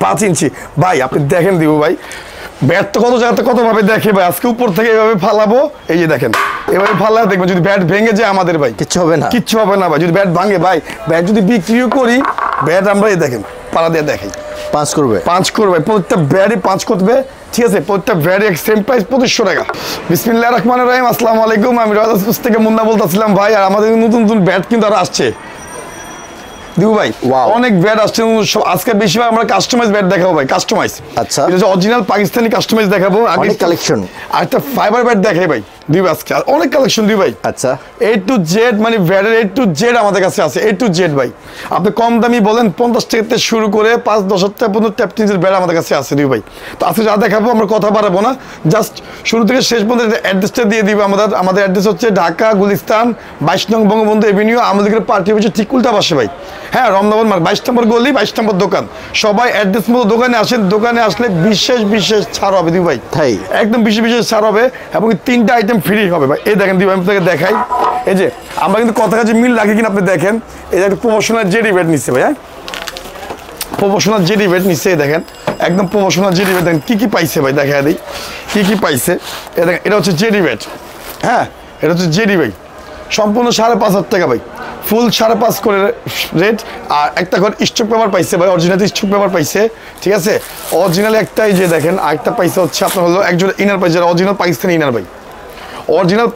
5 ইঞ্চি ভাই আপনি দেখেন দিব ভাই ব্যাট তো কত জায়গাতে কতভাবে দেখে ভাই আজকে উপর থেকে এভাবে ফালাবো এই যে দেখেন এভাবে ফালালে দেখবেন যদি ব্যাট ভেঙে যায় আমাদের ভাই কিচ্ছু হবে না ভাই যদি ব্যাট ভাঙে ভাই ব্যাট যদি বিক্রিও করি ব্যাট আমরা এই দেখেন পাড়া দিয়ে দেখাই পাঁচ করবে প্রত্যেকটা ব্যাটই 5 করবে ঠিক আছে প্রত্যেকটা ব্যাটই সেম প্রাইস 2500 টাকা বিসমিল্লাহির রহমানির রহিম আসসালামু আলাইকুম আমি রাজাসপুর থেকে মুন্না বলতেছিলাম ভাই আর আমাদের নতুন নতুন ব্যাট কিন্তু আর আসছে দিবু ভাই অনেক ব্যাট আসছে আজকে বেশিরভাগ আমরা কাস্টমাইজ ব্যাট দেখাবো ভাই কাস্টমাইজ আচ্ছা এটা হচ্ছে অরিজিনাল পাকিস্তানি কাস্টমাইজ দেখাবো আগে কালেকশন আর একটা ফাইবার ব্যাট দেখাই ভাই দিবু আজকে অনেক কালেকশন দিবু ভাই আচ্ছা A to Z মানে ব্যাটের A to Z আমাদের কাছে আছে A to Z ভাই আপনি কম দামি বলেন 50 টাকা থেকে শুরু করে 5-10 টাকা পর্যন্ত ট্যাপ টিনের ব্যাট আমাদের কাছে আছে দিবু ভাই তো আজকে যা দেখাবো আমরা কথা বাড়াবো না জাস্ট শুরু থেকে শেষ পর্যন্ত অ্যাড্রেসটা দিয়ে দিব আমাদের অ্যাড্রেস হচ্ছে ঢাকা গুলিস্তান 22 নং বঙ্গবন্ধু এভিনিউ আমাদের পার্টি হচ্ছে ঠিক উল্টা পাশে ভাই হ্যাঁ রমনাবাদ মার্কেট 22 নম্বর গলি 22 নম্বর দোকান সবাই অ্যাড্রেস মতো দোকানে আসেন দোকানে আসলে বিশেষ ছাড় হবে দিবু ভাই তাই একদম বিশেষ ছাড় হবে এবং 3টা আইটেম ফ্রি হবে ভাই এই দেখেন দিবু আমি আপনাকে দেখাই এই যে আমরা কিন্তু কথা কাছে মিল রাখি কিনা আপনি দেখেন এই যে একটা প্রমোশনাল জেডি ব্যাট নিচ্ছে ভাই হ্যাঁ প্রমোশনাল জেডি ব্যাট নিচ্ছে এই দেখেন একদম প্রমোশনাল জেডি ব্যাট দেখেন কি পাইছে ভাই দেখা দেই কি পাইছে এই দেখেন এটা হচ্ছে জেডি ব্যাট হ্যাঁ এটা হচ্ছে জেডি ভাই সম্পূর্ণ 5,500 টাকা ভাই ফুল 5.5 করে রেট আর একটা করে স্টক পেপার পাইছে ভাই অরিজিনাল স্টক পেপার পাইছে ঠিক আছে অরিজিনাল একটাই যে দেখেন আরেকটা পাইছে হচ্ছে আপনার হলো একজোড়া ইনার পাইছে অরিজিনাল পাকিস্তানি ইনার ভাই অরিজিনাল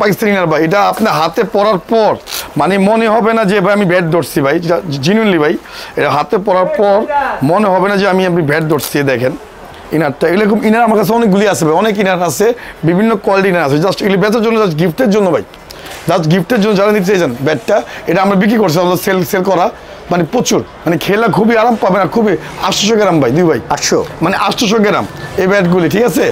পাকিস্তানি ইনার ভাই এটা আপনি হাতে পরার পর মানে মনে হবে না যে ভাই আমি ব্যাট ধরছি ভাই জেনুইনলি ভাই এটা হাতে পরার পর মনে হবে না যে আমি ব্যাট ধরছি দেখেন ইনারটা এরকম ইনার আমার কাছে অনেকগুলি আছে ভাই অনেক ইনার আছে বিভিন্ন কোয়ালিটি ইনার আছে জাস্ট এগুলি বেচার জন্য জাস্ট গিফটের জন্য ভাই জাস্ট গিফটের জন্য যারা নিতে চাইছেন ব্যাটটা এটা আমরা বিক্রি করছি আমাদের সেল করা মানে প্রচুর মানে খেলা খুবই আরাম পাবেন আর খুবই 800 গ্রাম ভাই দুই ভাই 800 মানে 800 গ্রাম এই ব্যাটগুলি ঠিক আছে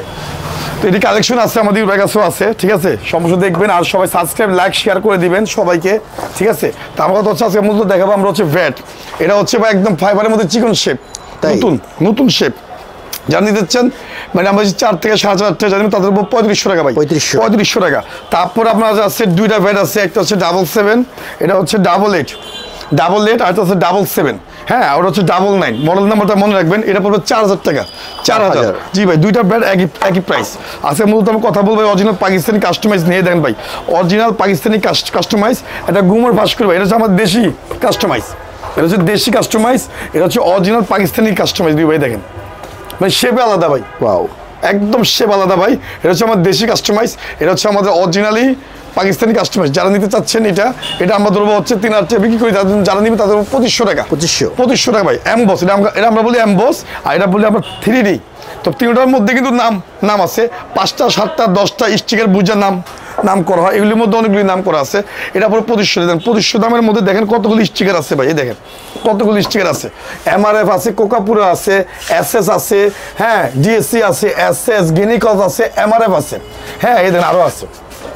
তো এটি কালেকশন আছে আমাদের কাছেও আছে ঠিক আছে সমস্যা দেখবেন আর সবাই সাবস্ক্রাইব লাইক শেয়ার করে দিবেন সবাইকে ঠিক আছে তো আমার কথা হচ্ছে আজকে মূলত দেখাবো আমরা হচ্ছে ব্যাট এটা হচ্ছে ভাই একদম ফাইবারের মধ্যে চিকন শেপ নতুন শেপ যারা নিতে চান মানে আমরা 4 থেকে 4.5 টাকা জানি তাদের উপর 3500 টাকা ভাই 3500 টাকা তারপর আপনার আছে দুইটা ব্যাট আছে একটা হচ্ছে 777 এটা হচ্ছে 88 আর এটা হচ্ছে 77 হ্যাঁ আর হচ্ছে 99 মডেল নাম্বারটা মনে রাখবেন এটা পড়বে 4000 টাকা 4000 জি ভাই দুইটা ব্যাট একই প্রাইস আজকে মূলত আমি কথা বলবো অরিজিনাল পাকিস্তানি কাস্টমাইজ নিয়ে দেখেন ভাই অরিজিনাল পাকিস্তানি কাস্টমাইজ এটা গুমর ভাস করবে এটা হচ্ছে আমার দেশি কাস্টমাইজ এটা হচ্ছে দেশি কাস্টমাইজ এটা হচ্ছে অরিজিনাল পাকিস্তানি কাস্টমাইজ দুই ভাই দেখেন ভাই শেপে আলাদা ভাই ওয়াও একদম শেপ আলাদা ভাই এটা হচ্ছে আমার দেশি কাস্টমাইজ এটা হচ্ছে আমাদের অরিজিনালি পাকিস্তানি কাস্টমাইজ যারা নিতে চাচ্ছেন এটা আমরা ধরবো হচ্ছে 3,000 টাকা বিক্রি করি যারা নিবে তাদের 2500 টাকা 2500 টাকা ভাই এমবস এটা আমরা বলি এমবস আর এটা বলি আমরা 3D তো তিনটার মধ্যে কিন্তু নাম আছে 5টা 7টা 10টা স্টিকার বুঝার নাম করা হয় এগুলির মধ্যে অনেকগুলি নাম করা আছে এটা পরে 2500 দেন 2500 দামের মধ্যে দেখেন কতগুলি স্টিকার আছে ভাই এই দেখেন কতগুলি স্টিকার আছে এমআরএফ আছে কোকাপুরা আছে এসএস আছে হ্যাঁ ডিএসসি আছে এসএস গিনিকজ আছে এমআরএফ আছে হ্যাঁ এই দেখেন আরও আছে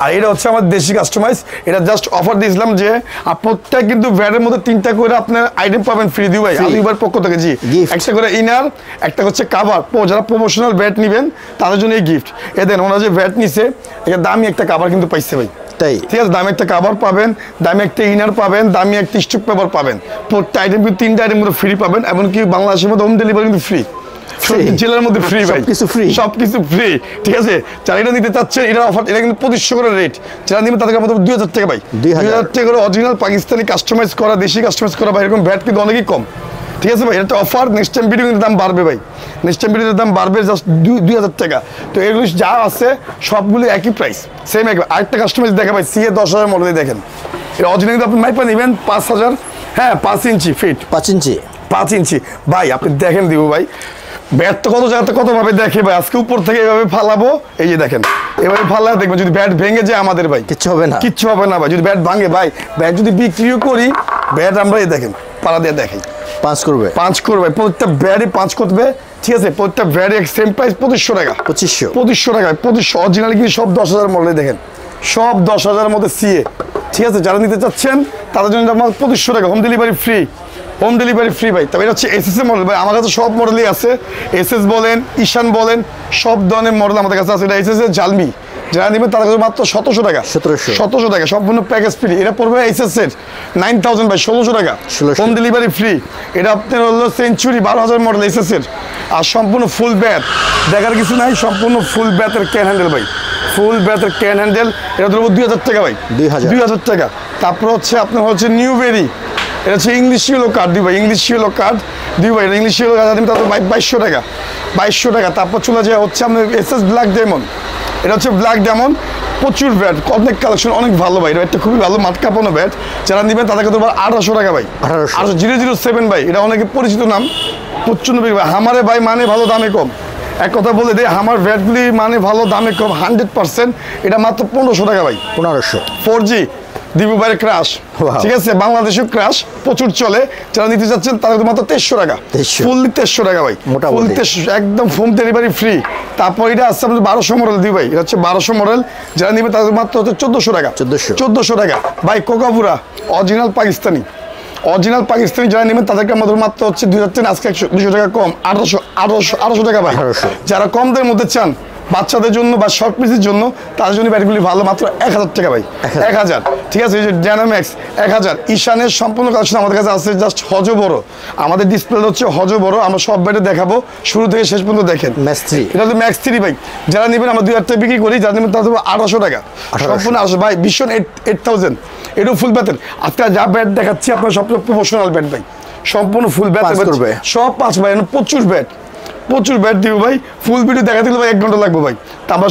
আর এটা হচ্ছে আমার দেশি কাস্টমাইজ এটা জাস্ট অফার দিয়েছিলাম যে প্রত্যেক কিন্তু ব্যাটের মধ্যে 3টা করে আপনার আইটেম পাবেন ফ্রি দিই ভাই আলিবার পক্ষ থেকে জি একটা করে ইনার একটা হচ্ছে কাভার যারা প্রমোশনাল ব্যাট নেবেন তাদের জন্য এই গিফট এ দেন ওনারা যে ব্যাট নিছে এটা দামি একটা কাভার কিন্তু পাইছে ভাই তাই ঠিক আছে দামি একটা কাভার পাবেন দামি একটা ইনার পাবেন দামি একটা স্টক পেপার পাবেন প্রত্যেকটা আইটেম কিন্তু 3টা আইটেম কিন্তু ফ্রি পাবেন এমনকি বাংলাদেশের মধ্যে হোম ডেলিভারি কিন্তু ফ্রি জেলার মধ্যে ফ্রি ভাই সবকিছু ফ্রি ঠিক আছে যারা এটা নিতে চাচ্ছেন এটা অফার এটা কিন্তু 2500 করে রেট যারা নিবে তাদেরকে আমাদের 2000 টাকা ভাই 2000 টাকা করে অরিজিনাল পাকিস্তানি কাস্টমাইজ করা দেশি কাস্টমাইজ করা ভাই এরকম ব্যাট কিন্তু অনেকই কম ঠিক আছে ভাই এটা অফার নেক্সট টাইম ভিডিও কিন্তু দাম বাড়বে ভাই নেক্সট টাইম ভিডিওর দাম বাড়বে জাস্ট 2000 টাকা তো এগুলো যা আছে সবগুলো একই প্রাইস সেম একই আরেকটা কাস্টমাইজ দেখা ভাই CA 10,000 মডেল দেখেন এটা অরিজিনাল কিন্তু আপনি মাইপা নেবেন 5000 হ্যাঁ 5 ইঞ্চি ফিট 5 ইঞ্চি ভাই আপনি দেখেন দিব ভাই ব্যাট তো কত জায়গাতে কতভাবে দেখে ভাই আজকে উপর থেকে এভাবে ফালাবো এই যে দেখেন এভাবে ফালালে দেখবেন যদি ব্যাট ভেঙে যায় আমাদের ভাই কিচ্ছু হবে না ভাই যদি ব্যাট ভাঙে ভাই ব্যাট যদি বিক্রিও করি ব্যাট আমরা এই দেখেন পাড়া দিয়ে দেখাই 5 করবে প্রত্যেকটা ব্যাটই 5 করবে ঠিক আছে প্রত্যেকটা ব্যাটই সেম প্রাইস 2500 টাকা 2500 টাকা 2500 অরিজিনালি কিন্তু সব 10,000 মডেল দেখেন সব 10,000 মধ্যে CA ঠিক আছে যারা নিতে চাচ্ছেন তাদের জন্য আমার 2500 টাকা হোম ডেলিভারি ফ্রি ভাই তবে এটা হচ্ছে এসএস এর মডেল ভাই আমার কাছে সব মডেলই আছে এসএস বলেন ঈশান বলেন সব ধরনের মডেল আমাদের কাছে আছে এটা এসএস এর জালমি যারা নেবেন তাদের কাছে মাত্র 1700 টাকা। 1700 টাকা সম্পূর্ণ প্যাকেজ ফ্রি। এটা পড়বে এইচএস এর 9000 ভাই 1600 টাকা, হোম ডেলিভারি ফ্রি। এটা আপনার হলো সেঞ্চুরি 12000 মডেল এইচএস এর, আর সম্পূর্ণ ফুল ব্যাথ, দেখার কিছু নাই, সম্পূর্ণ ফুল ব্যাথের ক্যান হ্যান্ডেল ভাই, ফুল ব্যাথের ক্যান হ্যান্ডেল। এটা ধরবো 2000 টাকা ভাই, 2000 টাকা। তারপর হচ্ছে আপনার হচ্ছে নিউ বেরি, এটা হচ্ছে ইংলিশ ইয়েলো কার্ড দিই ভাই, ইংলিশ ইয়েলো কার্ড দিই ভাই, ইংলিশ ইয়েলো কার্ড দিই তারপর 2200 টাকা, 2200 টাকা। তারপর চলে যায় হচ্ছে আপনার এসএস ব্ল্যাক ডায়মন্ড, এটা হচ্ছে ব্ল্যাক ডায়মন্ড, প্রচুর ব্যাট, অনেক কালেকশন, অনেক ভালো ভাই। এটা একটা খুবই ভালো মাঠ কাঁপানো ব্যাট, যারা নেবেন তাদেরকে তো 1800 টাকা ভাই, 007 ভাই, এটা অনেকে পরিচিত নাম, প্রচন্ড ভাই। হামারে ভাই মানে ভালো দামে কম, এক কথা বলে দেয়, আমার ব্যাটগুলি মানে ভালো দামে কম 100%। এটা মাত্র 1500 টাকা ভাই, 1500 4G দিবু ভাইয়ের ক্রাশ, ঠিক আছে, বাংলাদেশের ক্রাশ প্রচুর চলে, যারা নিতে চাচ্ছেন তাদের মাত্র 2300 টাকা, ফুললি 2300 টাকা ভাই, ফুল 2300 একদম হোম ডেলিভারি ফ্রি। তারপর এটা আসছে আপনাদের 1200 মডেল দিই ভাই, এটা হচ্ছে 1200 মডেল, যারা নিবে তাদের মাত্র হচ্ছে 1400 টাকা, 1400 টাকা ভাই। কোকাপুরা অরিজিনাল পাকিস্তানি, অরিজিনাল পাকিস্তানি যারা নেবেন তাদেরকে আমাদের মাত্র হচ্ছে 2000, আজকে 200 টাকা কম, 1800 টাকা ভাই। যারা কম দামের মধ্যে চান বাচ্চাদের জন্য বা শর্ট পিসের জন্য, তার জন্য ব্যাটগুলি ভালো, মাত্র 1000 টাকা ভাই, 1000, ঠিক আছে। এই যে ডায়নাম্যাক্স 1000, ঈশানের সম্পূর্ণ কালেকশন আমাদের কাছে আছে, জাস্ট হজ বড়, আমাদের ডিসপ্লে হচ্ছে হজ বড়, আমরা সব ব্যাটে দেখাবো শুরু থেকে শেষ পর্যন্ত দেখেন। এটা হচ্ছে ম্যাক্স 3 ভাই, যারা নেবেন আমরা 2000 টাকা বিক্রি করি, যারা নেবেন তাদের 1800 টাকা, সম্পূর্ণ 800 ভাই। ভীষণ 8000, এটাও ফুল ব্যাটের। আজকে যা ব্যাট দেখাচ্ছি আপনার সব প্রফেশনাল ব্যাট ভাই, সম্পূর্ণ ফুল ব্যাট করবে, সব 5 ভাই, প্রচুর ব্যাট, প্রচুর ব্যাট দিব ভাই। ফুল ভিডিও দেখাতে গেলে ভাই 1 ঘন্টা লাগবে ভাই, তারপর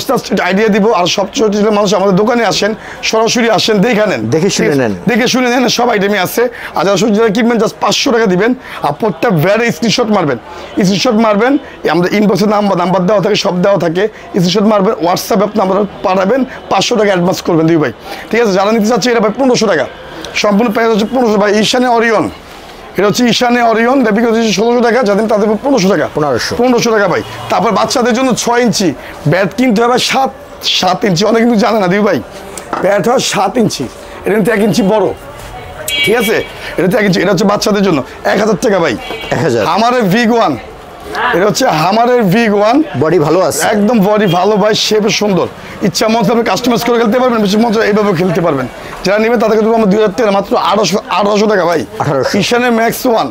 আইডিয়া দিব। আর সবচেয়ে মানুষ আমাদের দোকানে আসেন, সরাসরি আসেন, দেখে নেন, দেখে শুনে নেন, সব আইটেমই আছে। আর যারা কিনবেন জাস্ট 500 টাকা দিবেন, আর প্রত্যেক ব্যাটে স্ক্রিনশট মারবেন, আমরা ইনবক্সে নাম্বার দেওয়া থাকে, সব দেওয়া থাকে, স্ক্রিনশট মারবেন, হোয়াটসঅ্যাপে আপনি আমরা পাঠাবেন, 500 টাকা অ্যাডভান্স করবেন দিই ভাই, ঠিক আছে। যারা নিতে চাচ্ছে এটা ভাই 1500 টাকা, সম্পূর্ণ প্রাইস হচ্ছে 1500 ভাই। ঈশানে অরিয়ন, এটা হচ্ছে ঈশানে অরিয়ন, বিক্রি হচ্ছে 1600 টাকা, যাদের তাদের 1500 টাকা, 1500 টাকা ভাই। তারপর বাচ্চাদের জন্য 6 ইঞ্চি ব্যাট কিনতে হবে, 7 ইঞ্চি, অনেক কিন্তু জানে না দিদি ভাই, ব্যাট হয় 7 ইঞ্চি, এটা কিন্তু 1 ইঞ্চি বড়, ঠিক আছে, এটা হচ্ছে 1 ইঞ্চি, এটা হচ্ছে বাচ্চাদের জন্য 1000 টাকা ভাই, 1000। আমারে VIG-1, এটা হচ্ছে হামারের VIG-1, বডি ভালো আছে, একদম বডি ভালো ভাই, শেপ সুন্দর, ইচ্ছা মতো আপনি কাস্টমাইজ করে খেলতে পারবেন, বেশি মতো এইভাবে খেলতে পারবেন। যারা নেবেন তাদেরকে দেবো আমরা 2000 টাকা, মাত্র 1800 টাকা ভাই। ঈশানের ম্যাক্স 1,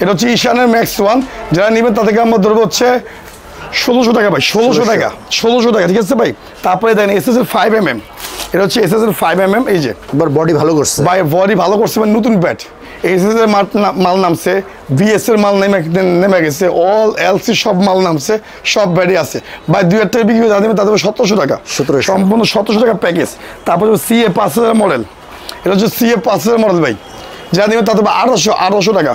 এটা হচ্ছে ঈশানের ম্যাক্স 1, যারা নেবেন তাদেরকে আমরা ধরবো হচ্ছে 1600 টাকা ভাই, 1600 টাকা, ঠিক আছে ভাই। তারপরে দেখেন এসএস এর 5mm, এটা হচ্ছে এসএস এর 5mm, এই যে বডি ভালো করছে ভাই, বডি ভালো করছে ভাই, নতুন ব্যাট, এসএস এর মাল নামছে, বিএস এর মাল নেমে গেছে, অল এলসি সব মাল নামছে, সব ব্যাটই আছে ভাই। 2000 টাকা বিক্রি করে তাদের 1700 টাকা, সম্পূর্ণ 1700 টাকা প্যাকেজ। তারপরে CA 5000 মডেল, এটা হচ্ছে CA 5000 মডেল ভাই, যা নেবেন তাদের 1800 টাকা,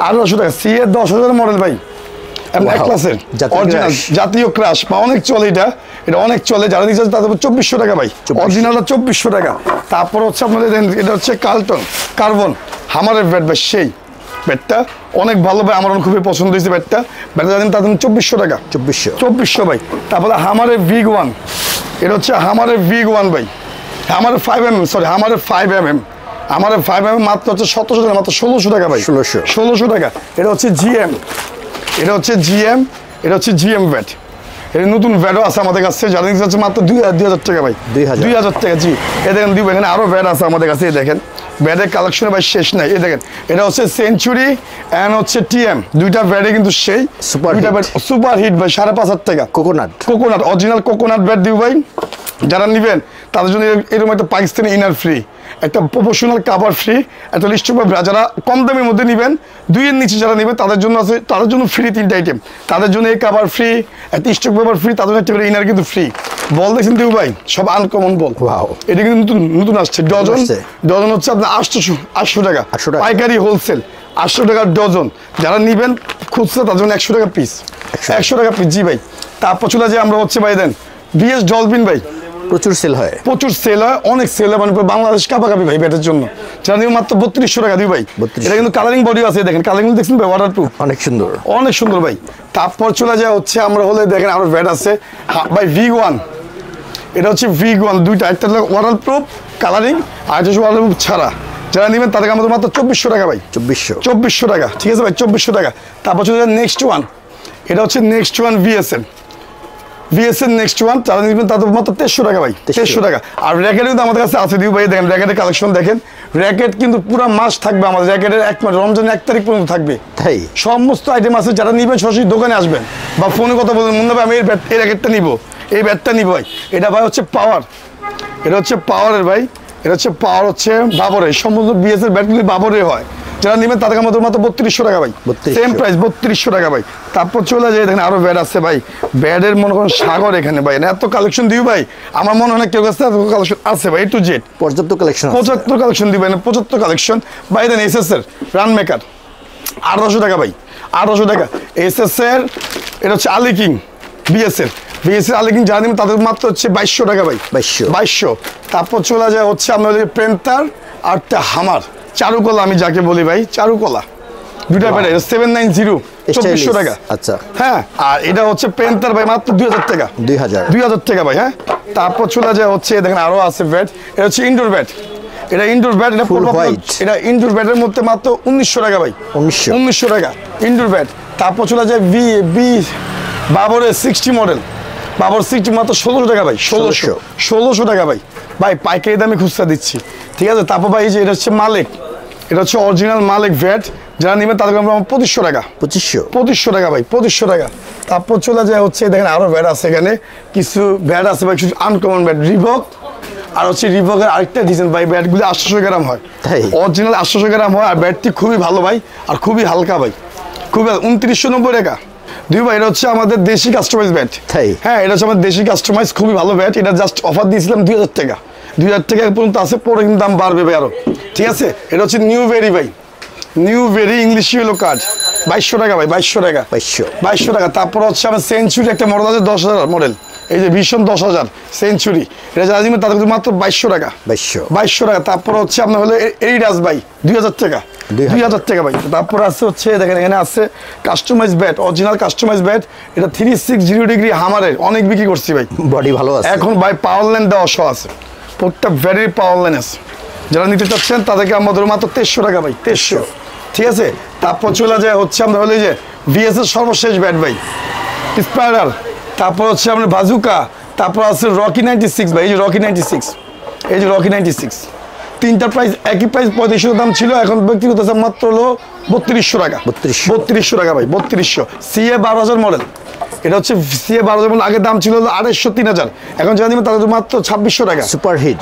1800 টাকা। CA 10000 মডেল ভাই, এক ক্লাসের অরিজিনাল জাতীয় ক্রাশ বা অনেক চলে, এটা অনেক চলে, যারা নিচ্ছে তাদের 2400 টাকা ভাই, অরিজিনালটা 2400 টাকা। তারপর হচ্ছে আপনাদের এটা হচ্ছে কার্বন হামারের ব্যাট ভাই, সেই ব্যাটটা অনেক ভালো ভাই, আমার খুবই পছন্দ হয়েছে ব্যাটটা জানেন তাদের 2400 টাকা, 2400 ভাই। তারপরে হামারের VIG-1, এটা হচ্ছে হামারের VIG-1 ভাই, হামারের 5mm, সরি হামারের 5mm, আমাদের 5mm মাত্র হচ্ছে 1700 টাকা, মাত্র 1600 টাকা ভাই, 1600 টাকা। এটা হচ্ছে GM, এটা হচ্ছে GM ব্যাট, এটা নতুন ব্যাটও আছে আমাদের কাছে, যারা নিতে চাচ্ছে মাত্র 2000 টাকা ভাই, 2000 টাকা। জি, এ দেখেন দিব, এখানে আরো ব্যাট আছে আমাদের কাছে, দেখেন ব্যাটের কালেকশনে ভাই শেষ নাই। এই দেখেন এটা হচ্ছে সেঞ্চুরি এন্ড হচ্ছে TM, দুইটা ব্যাটে কিন্তু সেই সুপার হিট ভাই, 5500 টাকা। কোকোনাট অরিজিনাল কোকোনাট ব্যাট দিব ভাই, যারা নেবেন তাদের জন্য এরকম একটা পাকিস্তানি ইনার ফ্রি, একটা প্রফেশনাল কাভার ফ্রি, একটা লিস্ট পেপার। যারা কম দামের মধ্যে নেবেন, 2 এর নিচে যারা নেবেন তাদের জন্য আছে, তাদের জন্য ফ্রি 3টা আইটেম, তাদের জন্য এই কাভার ফ্রি, একটা স্টক পেপার ফ্রি, তাদের জন্য একটা ইনার কিন্তু ফ্রি। বল দেখছেন দিবু ভাই, সব আনকমন বল, এটা কিন্তু নতুন আসছে, ডজন হচ্ছে আপনার 800 টাকা পাইকারি, হোলসেল 800 টাকার ডজন। যারা নেবেন খুচরা তাদের জন্য 100 টাকা পিস, 100 টাকা পিস। জি ভাই। তারপর চলে যায় আমরা হচ্ছে ভাই দেন BS ডলফিন ভাই, প্রচুর সেল হয়, অনেক সেল হয়, মানে বাংলাদেশ কাপাকাপি ভাই ব্যাটের জন্য। যারা নিবে মাত্র 3200 টাকা দিই ভাই, এটা কিন্তু কালারিং বডিও আছে, দেখেন কালারিং দেখছেন ভাই, ওয়াটারপ্রুফ, অনেক সুন্দর ভাই। তারপর চলে যায় হচ্ছে আমরা হলে দেখেন আরো ব্যাট আছে ভাই, VIG-1, এটা হচ্ছে VIG-1 দুইটা, একটা ওয়াটারপ্রুফ কালারিং, আর একটা ওয়াটারপ্রুফ ছাড়া। যারা নেবেন তাদেরকে আমাদের মাত্র 2400 টাকা ভাই, 2400 টাকা, ঠিক আছে ভাই, 2400 টাকা। তারপর চলে যায় নেক্সট ওয়ান, এটা হচ্ছে নেক্সট ওয়ান VSM, ভিএসএর নেক্সট ওয়ান যারা নিবেন তাদের মাত্র 2300 টাকা ভাই, 2300 টাকা। আর র্যাকেট কিন্তু আমাদের কাছে আছে দিউ ভাই, দেখেন র্যাকেটের কালেকশন দেখেন, র্যাকেট কিন্তু পুরো মাস থাকবে আমাদের র্যাকেটের এক মাস, রমজানের 1 তারিখ পর্যন্ত থাকবে। তাই সমস্ত আইটেম আছে, যারা নিবেন সরাসরি দোকানে আসবেন বা ফোনে কথা বলবেন, মুন্না ভাই আমি এই র্যাকেটটা নিব, এই ব্যাটটা নিব ভাই। এটা ভাই হচ্ছে পাওয়ার, এটা হচ্ছে পাওয়ারের ভাই, এটা হচ্ছে পাওয়ার হচ্ছে বাবরের, সমস্ত বিএসএর ব্যাটগুলি বাবরের হয়। যারা নেবেন তাদের আমাদের মাত্র 3200 টাকা ভাই, সেম প্রাইস 3200 টাকা ভাই। তারপর চলে যায় দেখেন আরো ব্যাট আছে ভাই, ব্যাটের মনে করেন সাগর এখানে ভাই, এত কালেকশন দিই ভাই, আমার মনে হয় না কেউ কাছে এত কালেকশন আছে ভাই, টু জেড পর্যাপ্ত কালেকশন, 75 কালেকশন দিবেন, 75 কালেকশন ভাই। দেন এসএস এর রান মেকার 1800 টাকা ভাই, 1800 টাকা। এসএস এর এটা হচ্ছে আলি কিং বিএসএর, বিএসএর আলি কিং যারা নেবেন তাদের মাত্র হচ্ছে 2200 টাকা ভাই, 2200। তারপর চলে যায় হচ্ছে আমাদের প্রেন্তার আরটা হামার চারুকলা, আমি যাকে বলি ভাই চারুকলা, দুটা প্যাডে 790 2400 টাকা। আচ্ছা হ্যাঁ, আর এটা হচ্ছে পেন্টার ভাই মাত্র 2000 টাকা, 2000 টাকা ভাই। হ্যাঁ, তারপর চলে যায় হচ্ছে দেখেন আরো আছে ব্যাট, এটা হচ্ছে ইনডোর ব্যাট, এটা ইনডোর ব্যাট, এটা ফুল হোয়াইট, এটা ইনডোর ব্যাটের মধ্যে মাত্র 1900 টাকা ভাই, 1900 টাকা ইনডোর ব্যাট। তারপর চলে যায় বি বাবরের 60 মডেল, বাবর 60 মাত্র 1600 টাকা ভাই, 1600 টাকা ভাই, ভাই পাইকারি দামে খুচরা দিচ্ছি, ঠিক আছে। তারপর ভাই এই যে এটা হচ্ছে মালিক, এটা হচ্ছে অরিজিনাল মালিক ভ্যাট, যারা নেবেন তাদের আমরা 2500 টাকা, 2500 টাকা ভাই, 2500 টাকা। তারপর চলে যায় হচ্ছে দেখেন আরো ভ্যাট আছে, এখানে কিছু ভ্যাট আছে ভাই, কিছু আনকমন ভ্যাট, রিবক আর হচ্ছে রিবকের আরেকটা ডিজাইন ভাই, ব্যাটগুলি 800 গ্রাম হয়, অরিজিনাল 800 গ্রাম হয়, আর ব্যাটটি খুবই ভালো ভাই, আর খুবই হালকা ভাই, খুবই 2990 টাকা দুই ভাই। এটা হচ্ছে আমাদের দেশি কাস্টমাইজ ব্যাট, হ্যাঁ এটা হচ্ছে আমাদের দেশি কাস্টমাইজ, খুবই ভালো ব্যাট। এটা জাস্ট অফার দিয়েছিলাম 2000 টাকা, 2000 টাকা পর্যন্ত আছে, পরে কিন্তু দাম বাড়বে ভাই আরো, ঠিক আছে। এটা হচ্ছে নিউ ভেরি ভাই, new very English yellow card 2200 টাকা ভাই, 2200 টাকা, 2200 টাকা। তারপর হচ্ছে আমার সেঞ্চুরি একটা মডেল আছে 10,000 মডেল, এই যে ভীষণ 10,000 সেঞ্চুরি, এটা যারা দিবেন তাদের মাত্র 2200 টাকা, 2200 টাকা। তারপর হচ্ছে আপনার হলো এইডাস ভাই 2000 টাকা, 2000 টাকা ভাই। তারপর আছে হচ্ছে দেখেন এখানে আছে customise bat, original customise bat, এটা 360 ডিগ্রি হামারের, অনেক বিক্রি করছি ভাই, বডি ভালো আছে এখন ভাই, পাওয়ার লাইন দেওয়া সহ আছে, প্রত্যেকটা ভেরি পাওয়ার লাইন আছে। যারা নিতে চাচ্ছেন তাদেরকে আমাদের মাত্র 2300 টাকা ভাই, 2300, ঠিক আছে। তারপর চলে যায় হচ্ছে আমরা হলো যে ভিএস এর সর্বশেষ ব্যাট ভাই, স্পাইডার, তারপর হচ্ছে আপনার বাজুকা, তারপর আছে রকি 96 ভাই, এই যে রকি 96, এই যে রকি 96, তিনটা প্রাইস একই প্রাইস, 3500 দাম ছিল, এখন ব্যক্তিগত মাত্র হলো 3200 টাকা, 3200 টাকা ভাই, 3200। সিএ 12000 মডেল, এটা হচ্ছে সিএ 12000 মডেল, আগের দাম ছিল 2800 3000, এখন যারা দিবেন তাদের মাত্র 2600 টাকা।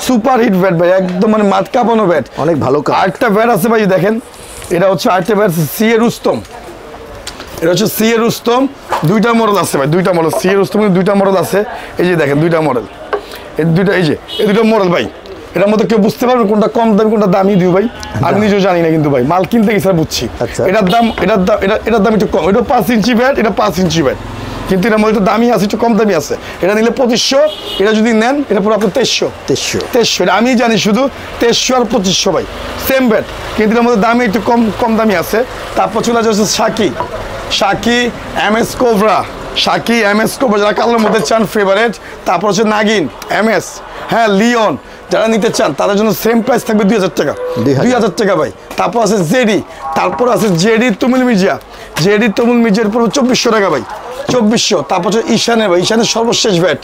সুপার হিট ব্যাট ভাই, একদম মানে মাঠ কাঁপানো ব্যাট, অনেক ভালো। আরেকটা ব্যাট আছে ভাই দেখেন, এটা হচ্ছে আরেকটা ব্যাট সিএ রুস্তম, এটা হচ্ছে সিএ রুস্তম, দুইটা মডেল আছে ভাই, দুইটা মডেল সিএ রুস্তম, দুইটা মডেল আছে, এই যে দেখেন দুইটা মডেল, এই দুইটা, এই যে এই দুটো মডেল ভাই, এটার মধ্যে কেউ বুঝতে পারবেন কোনটা কম দামি কোনটা দামি দিও ভাই, আমি নিজেও জানি না, কিন্তু ভাই মাল কিনতে গেছে বুঝছি। এটার দাম এটার দাম একটু কম, এটা 5 ইঞ্চি ব্যাট, এটা 5 ইঞ্চি ব্যাট, কিন্তু এটার মধ্যে একটু দামি আছে, একটু কম দামি আছে। এটা নিলে 2500, এটা যদি নেন এটা পুরো আপনার 2300, এটা আমি জানি শুধু 2300 আর 2500 ভাই, সেম ব্যাট, কিন্তু এটার মধ্যে দামি একটু কম দামি আছে। তারপর চলে যাচ্ছে শাকি এমএস কোবরা, শাকি এমএস কোবরা যারা কালোর মধ্যে চান ফেভারেট। তারপর হচ্ছে নাগিন এমএস, হ্যাঁ লিওন, যারা নিতে চান তাদের জন্য সেম প্রাইস থাকবে 2000 টাকা, 2000 টাকা ভাই। তারপর আছে জেডি, তারপর আছে জেডি তুমুল মির্জার পুরো 2400 টাকা ভাই, 2400। তারপর হচ্ছে ঈশানের ভাই, ঈশানের সর্বশেষ ব্যাট,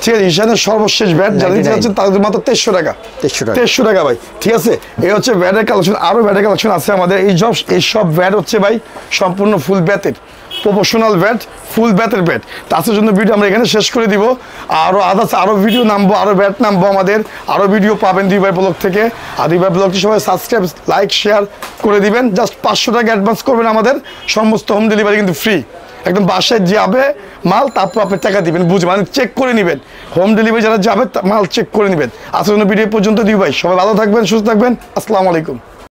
ঠিক আছে, ঈশানের সর্বশেষ ব্যাট যারা নিতে চাচ্ছেন তাদের মাত্র 2300 টাকা, 2300 টাকা ভাই, ঠিক আছে। এই হচ্ছে ব্যাটের কালেকশন, আরো ব্যাটের কালেকশন আছে আমাদের। এই সব ব্যাট হচ্ছে ভাই সম্পূর্ণ ফুল ব্যাটের, প্রফেশনাল ব্যাট, ফুল ব্যাটের ব্যাট। তার জন্য ভিডিও আমরা এখানে শেষ করে দিব, আরো আদার্স আরো ভিডিও নামবো, আরো ব্যাট নামবো আমাদের, আরো ভিডিও পাবেন দুই ভাই ব্লগ থেকে। আর দুই ভাই ব্লগটি সবাই সাবস্ক্রাইব লাইক শেয়ার করে দিবেন, জাস্ট 500 টাকা অ্যাডভান্স করবেন আমাদের, সমস্ত হোম ডেলিভারি কিন্তু ফ্রি, একদম বাসায় যাবে মাল, তারপর আপনি টাকা দিবেন, বুঝবেন মানে চেক করে নেবেন, হোম ডেলিভারি যারা যাবে মাল চেক করে নেবেন। আজকের জন্য ভিডিও পর্যন্ত দিই ভাই, সবাই ভালো থাকবেন, সুস্থ থাকবেন, আসসালামু আলাইকুম।